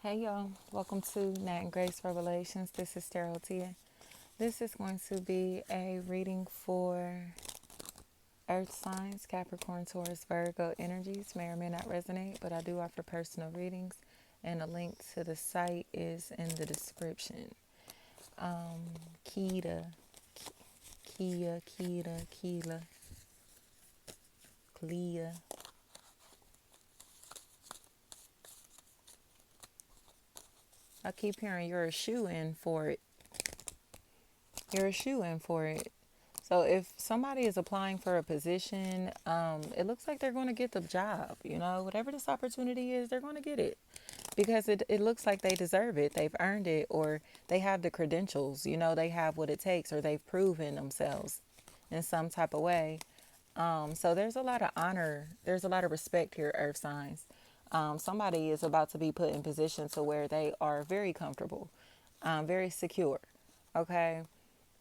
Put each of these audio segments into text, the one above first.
Hey y'all, welcome to Nat and Grace Revelations. This is Tarot Tia. This is going to be a reading for Earth signs, Capricorn, Taurus, Virgo energies. May or may not resonate, but I do offer personal readings, and a link to the site is in the description. Kita, Keela, Clea. I keep hearing you're a shoe in for it. You're a shoe in for it. So if somebody is applying for a position, it looks like they're going to get the job. Whatever this opportunity is, they're going to get it because it looks like they deserve it. They've earned it, or they have the credentials. They have what it takes, or they've proven themselves in some type of way. So there's a lot of honor. There's a lot of respect here, Earth signs. Somebody is about to be put in position to where they are very comfortable, very secure. Okay.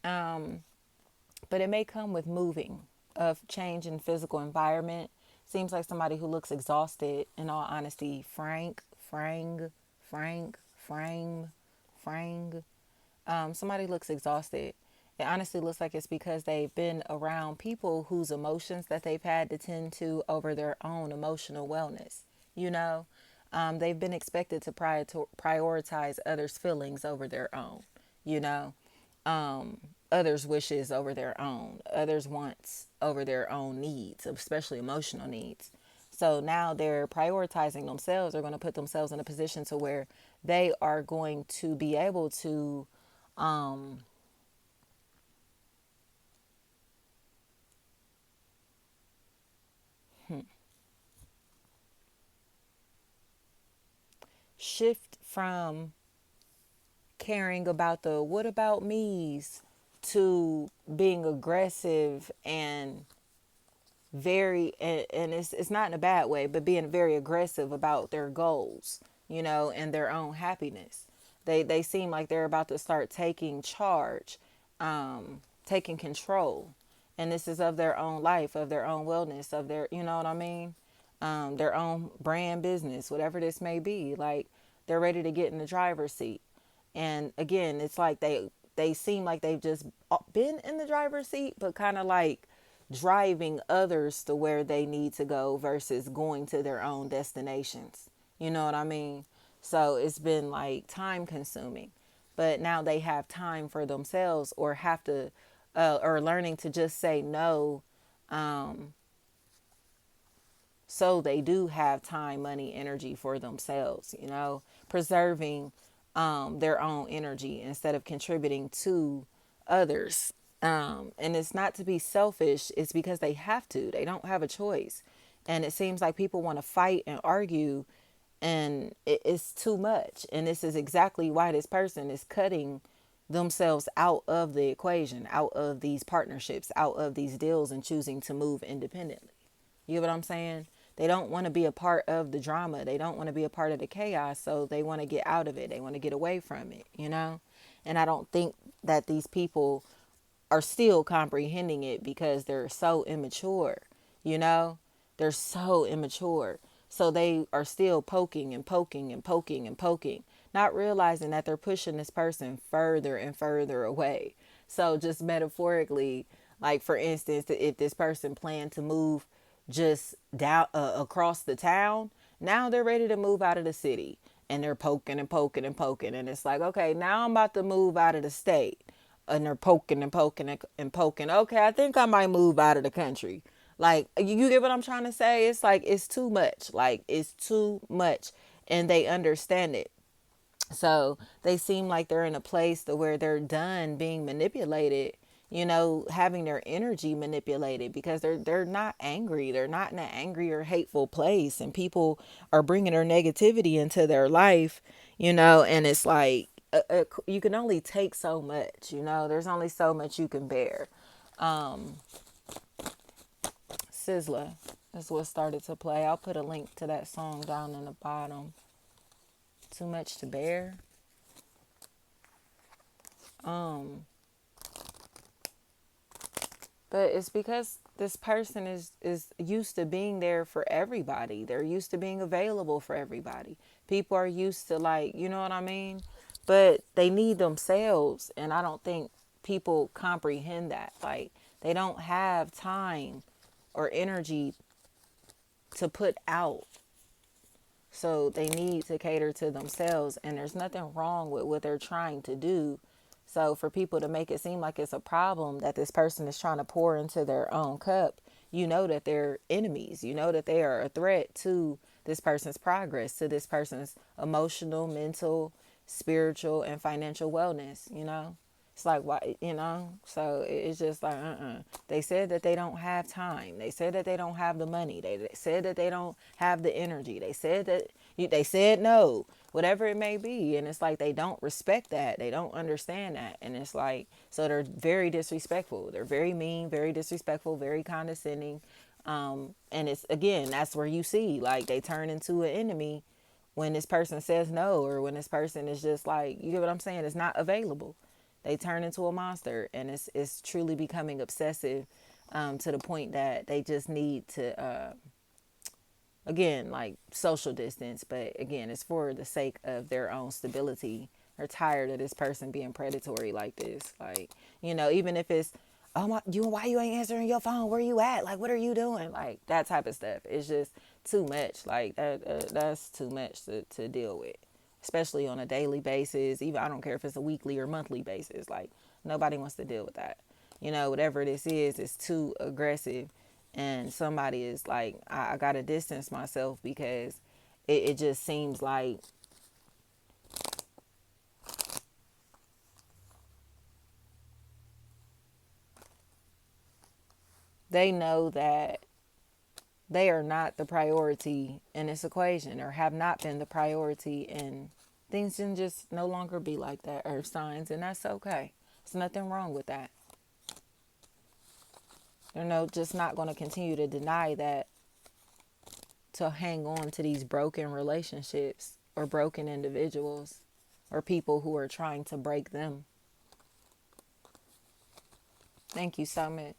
Um, but it may come with moving, of change in physical environment. Seems like somebody who looks exhausted, in all honesty. Frang. Somebody looks exhausted. It honestly looks like it's because they've been around people whose emotions that they've had to tend to over their own emotional wellness. You know, they've been expected to prioritize others' feelings over their own. You know, others' wishes over their own, others' wants over their own needs, especially emotional needs. So now they're prioritizing themselves. They're going to put themselves in a position to where they are going to be able to um, shift from caring about the what about me's to being aggressive and and it's not in a bad way, but being very aggressive about their goals, and their own happiness. They seem like they're about to start taking charge, taking control, and this is of their own life, of their own wellness, of their, you know what I mean, their own brand business, whatever this may be. Like, they're ready to get in the driver's seat, and again, it's like they seem like they've just been in the driver's seat, but kind of like driving others to where they need to go versus going to their own destinations. You know what I mean? So it's been like time consuming, but now they have time for themselves, or have to, or learning to just say no. Um, so they do have time, money, energy for themselves, preserving their own energy instead of contributing to others. And it's not to be selfish, it's because they have to. They don't have a choice. And it seems like people want to fight and argue, and it's too much. And this is exactly why this person is cutting themselves out of the equation, out of these partnerships, out of these deals, and choosing to move independently. You know what I'm saying? They don't want to be a part of the drama. They don't want to be a part of the chaos. So they want to get out of it. They want to get away from it. And I don't think that these people are still comprehending it because they're so immature, you know? They're so immature. So they are still poking and poking and poking and poking, not realizing that they're pushing this person further and further away. So just metaphorically, like for instance, if this person planned to move just down across the town, now they're ready to move out of the city, and they're poking and poking and poking, and it's like, okay, now I'm about to move out of the state, and they're poking and poking and poking. Okay, I think I might move out of the country. Like, you get what I'm trying to say? It's like, it's too much. Like, it's too much, and they understand it. So they seem like they're in a place to where they're done being manipulated, having their energy manipulated, because they're not angry. They're not in an angry or hateful place, and people are bringing their negativity into their life, and it's like, you can only take so much, there's only so much you can bear. Sizzla is what started to play. I'll put a link to that song down in the bottom. Too much to bear. Um, But it's because this person is used to being there for everybody. They're used to being available for everybody. People are used to, like, you know what I mean? But they need themselves, and I don't think people comprehend that. Like, they don't have time or energy to put out. So they need to cater to themselves, and there's nothing wrong with what they're trying to do. So for people to make it seem like it's a problem that this person is trying to pour into their own cup, you know that they're enemies. You know that they are a threat to this person's progress, to this person's emotional, mental, spiritual, and financial wellness, you know? It's like, why, you know? So it's just like, They said that they don't have time. They said that they don't have the money. They said that they don't have the energy. They said that, they said no, whatever it may be. And it's like, they don't respect that. They don't understand that. And it's like, so they're very disrespectful. They're very mean, very disrespectful, very condescending. And it's, again, that's where you see, like, they turn into an enemy when this person says no, or when this person is just like, you get what I'm saying? It's not available. They turn into a monster, and it's truly becoming obsessive, to the point that they just need to, again, like, social distance. But again, it's for the sake of their own stability. They're tired of this person being predatory like this. Like, even if it's, oh my, why you ain't answering your phone? Where you at? Like, what are you doing? Like, that type of stuff. It's just too much. Like, that's too much to deal with, especially on a daily basis. Even, I don't care if it's a weekly or monthly basis. Like, nobody wants to deal with that. Whatever this is, it's too aggressive. And somebody is like, I got to distance myself, because it just seems like they know that they are not the priority in this equation, or have not been the priority, and things can just no longer be like that, earth signs, and that's okay. There's nothing wrong with that. They're just not going to continue to deny that, to hang on to these broken relationships, or broken individuals, or people who are trying to break them. Thank you so much.